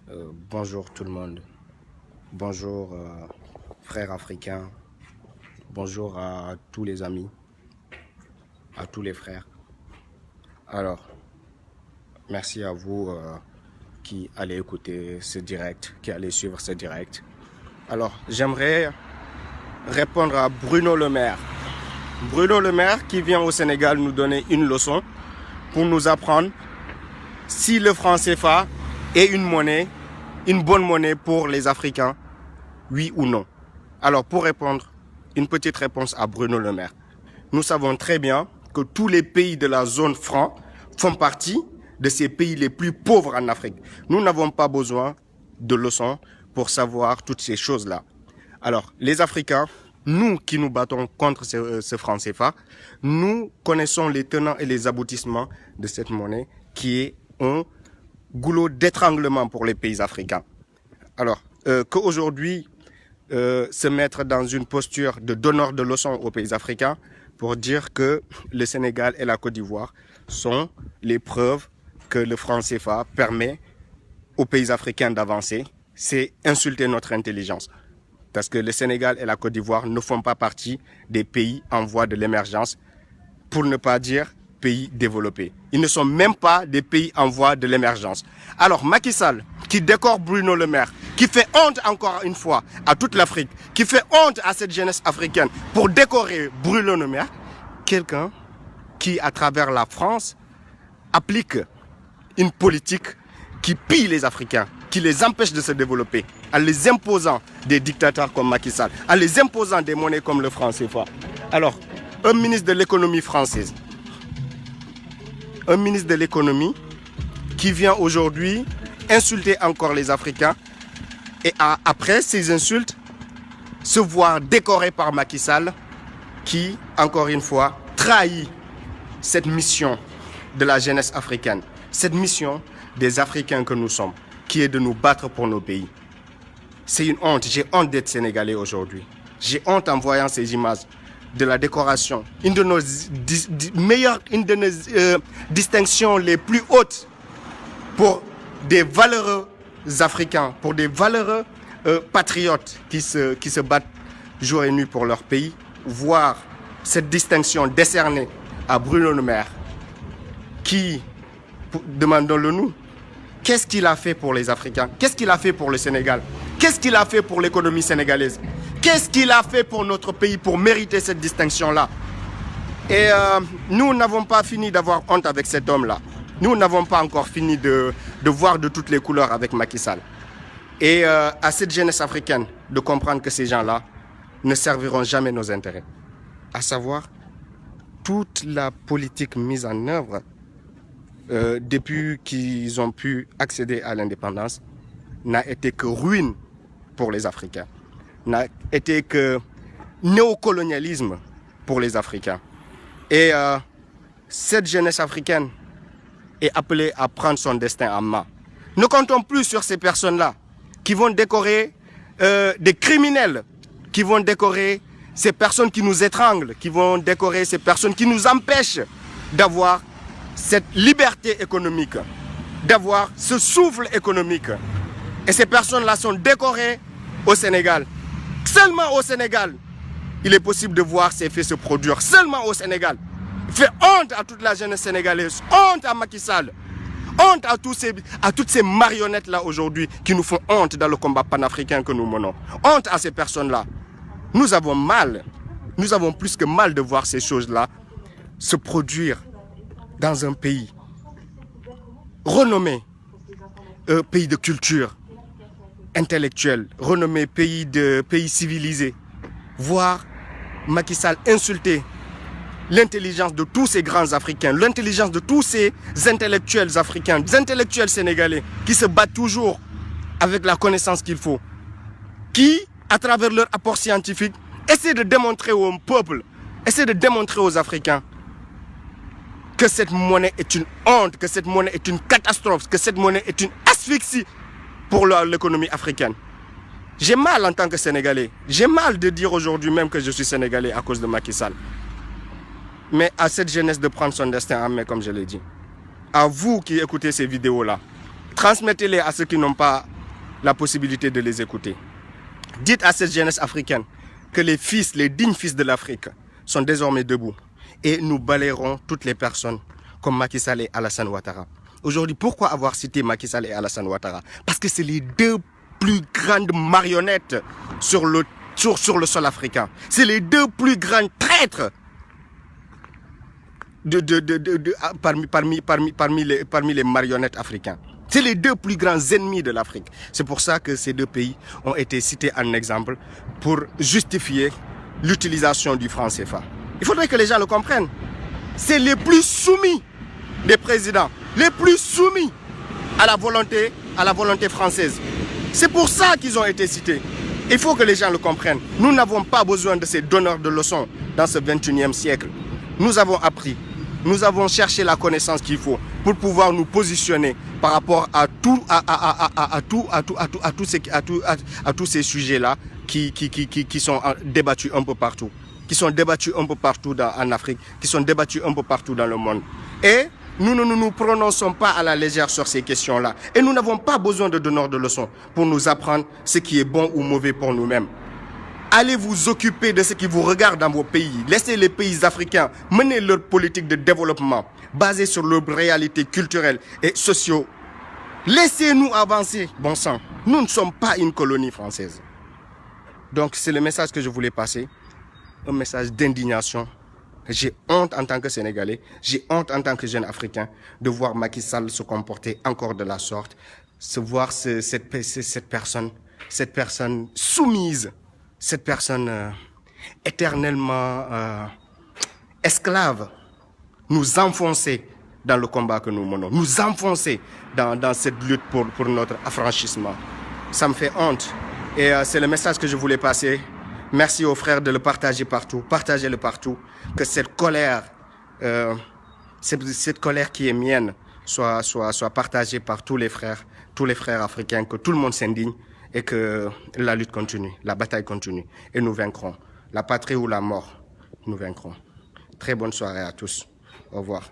Bonjour tout le monde. Bonjour frères africains. Bonjour à tous les amis, à tous les frères. Alors, merci à vous qui allez écouter ce direct, qui allez suivre ce direct. Alors, j'aimerais répondre à Bruno Le Maire. Bruno Le Maire qui vient au Sénégal nous donner une leçon pour nous apprendre si le franc CFA est une bonne monnaie pour les Africains, oui ou non. Alors pour répondre, une petite réponse à Bruno Le Maire. Nous savons très bien que tous les pays de la zone franc font partie de ces pays les plus pauvres en Afrique. Nous n'avons pas besoin de leçons pour savoir toutes ces choses-là. Alors les Africains, nous qui nous battons contre ce franc CFA, nous connaissons les tenants et les aboutissements de cette monnaie qui est un goulot d'étranglement pour les pays africains. Alors, qu'aujourd'hui, se mettre dans une posture de donneur de leçons aux pays africains pour dire que le Sénégal et la Côte d'Ivoire sont les preuves que le franc CFA permet aux pays africains d'avancer, c'est insulter notre intelligence. Parce que le Sénégal et la Côte d'Ivoire ne font pas partie des pays en voie de l'émergence, pour ne pas dire pays développés. Ils ne sont même pas des pays en voie de l'émergence. Alors Macky Sall, qui décore Bruno Le Maire, qui fait honte encore une fois à toute l'Afrique, qui fait honte à cette jeunesse africaine pour décorer Bruno Le Maire, quelqu'un qui, à travers la France, applique une politique qui pille les Africains, qui les empêche de se développer, en les imposant des dictateurs comme Macky Sall, en les imposant des monnaies comme le franc CFA. Alors, un ministre de l'économie française, un ministre de l'économie qui vient aujourd'hui insulter encore les Africains et après ces insultes, se voir décoré par Macky Sall qui, encore une fois, trahit cette mission de la jeunesse africaine, cette mission des Africains que nous sommes, qui est de nous battre pour nos pays. C'est une honte, j'ai honte d'être sénégalais aujourd'hui. J'ai honte en voyant ces images de la décoration, une de nos distinctions les plus hautes pour des valeureux Africains, pour des valeureux patriotes qui se battent jour et nuit pour leur pays. Voir cette distinction décernée à Bruno Le Maire, qui, demandons-le nous, qu'est-ce qu'il a fait pour les Africains? Qu'est-ce qu'il a fait pour le Sénégal? Qu'est-ce qu'il a fait pour l'économie sénégalaise? Qu'est-ce qu'il a fait pour notre pays pour mériter cette distinction-là? Et nous n'avons pas fini d'avoir honte avec cet homme-là. Nous n'avons pas encore fini de voir de toutes les couleurs avec Macky Sall. Et à cette jeunesse africaine de comprendre que ces gens-là ne serviront jamais nos intérêts. À savoir, toute la politique mise en œuvre depuis qu'ils ont pu accéder à l'indépendance n'a été que ruine pour les Africains, n'a été que néocolonialisme pour les Africains. Et cette jeunesse africaine est appelée à prendre son destin en main. Ne comptons plus sur ces personnes-là qui vont décorer des criminels, qui vont décorer ces personnes qui nous étranglent, qui vont décorer ces personnes qui nous empêchent d'avoir cette liberté économique, d'avoir ce souffle économique. Et ces personnes-là sont décorées au Sénégal. Seulement au Sénégal, il est possible de voir ces faits se produire. Seulement au Sénégal. Fait honte à toute la jeunesse sénégalaise, honte à Macky Sall, honte à toutes ces marionnettes-là aujourd'hui qui nous font honte dans le combat panafricain que nous menons. Honte à ces personnes-là. Nous avons mal, nous avons plus que mal de voir ces choses-là se produire dans un pays renommé, pays de culture intellectuelle, renommé pays civilisé. Voir Macky Sall insulter l'intelligence de tous ces grands Africains, l'intelligence de tous ces intellectuels africains, des intellectuels sénégalais qui se battent toujours avec la connaissance qu'il faut, qui, à travers leur apport scientifique, essaient de démontrer au peuple, essaient de démontrer aux Africains que cette monnaie est une honte, que cette monnaie est une catastrophe, que cette monnaie est une asphyxie pour l'économie africaine. J'ai mal en tant que Sénégalais. J'ai mal de dire aujourd'hui même que je suis Sénégalais à cause de Macky Sall. Mais à cette jeunesse de prendre son destin en main, comme je l'ai dit. À vous qui écoutez ces vidéos-là, transmettez-les à ceux qui n'ont pas la possibilité de les écouter. Dites à cette jeunesse africaine que les dignes fils de l'Afrique sont désormais debout et nous balayerons toutes les personnes comme Macky Sall et Alassane Ouattara. Aujourd'hui, pourquoi avoir cité Macky Sall et Alassane Ouattara? Parce que c'est les deux plus grandes marionnettes sur le sol africain. C'est les deux plus grands traîtres parmi les marionnettes africains. C'est les deux plus grands ennemis de l'Afrique. C'est pour ça que ces deux pays ont été cités en exemple pour justifier l'utilisation du franc CFA. Il faudrait que les gens le comprennent. C'est les plus soumis des présidents, les plus soumis à la volonté française. C'est pour ça qu'ils ont été cités. Il faut que les gens le comprennent. Nous n'avons pas besoin de ces donneurs de leçons dans ce 21e siècle. Nous avons appris. Nous avons cherché la connaissance qu'il faut pour pouvoir nous positionner par rapport à tous ces sujets-là qui sont débattus un peu partout. Qui sont débattus un peu partout en Afrique, qui sont débattus un peu partout dans le monde. Et nous ne nous prononçons pas à la légère sur ces questions-là. Et nous n'avons pas besoin de donneurs de leçons pour nous apprendre ce qui est bon ou mauvais pour nous-mêmes. Allez vous occuper de ce qui vous regarde dans vos pays. Laissez les pays africains mener leur politique de développement basée sur leurs réalités culturelles et sociaux. Laissez-nous avancer, bon sang. Nous ne sommes pas une colonie française. Donc c'est le message que je voulais passer. Un message d'indignation. J'ai honte en tant que Sénégalais, j'ai honte en tant que jeune Africain de voir Macky Sall se comporter encore de la sorte, voir cette personne soumise, cette personne éternellement esclave, nous enfoncer dans le combat que nous menons, nous enfoncer dans cette lutte pour notre affranchissement. Ça me fait honte et c'est le message que je voulais passer. Merci aux frères de le partager partout, partagez-le partout, que cette colère qui est mienne soit partagée par tous les frères africains, que tout le monde s'indigne et que la lutte continue, la bataille continue et nous vaincrons. La patrie ou la mort, nous vaincrons. Très bonne soirée à tous. Au revoir.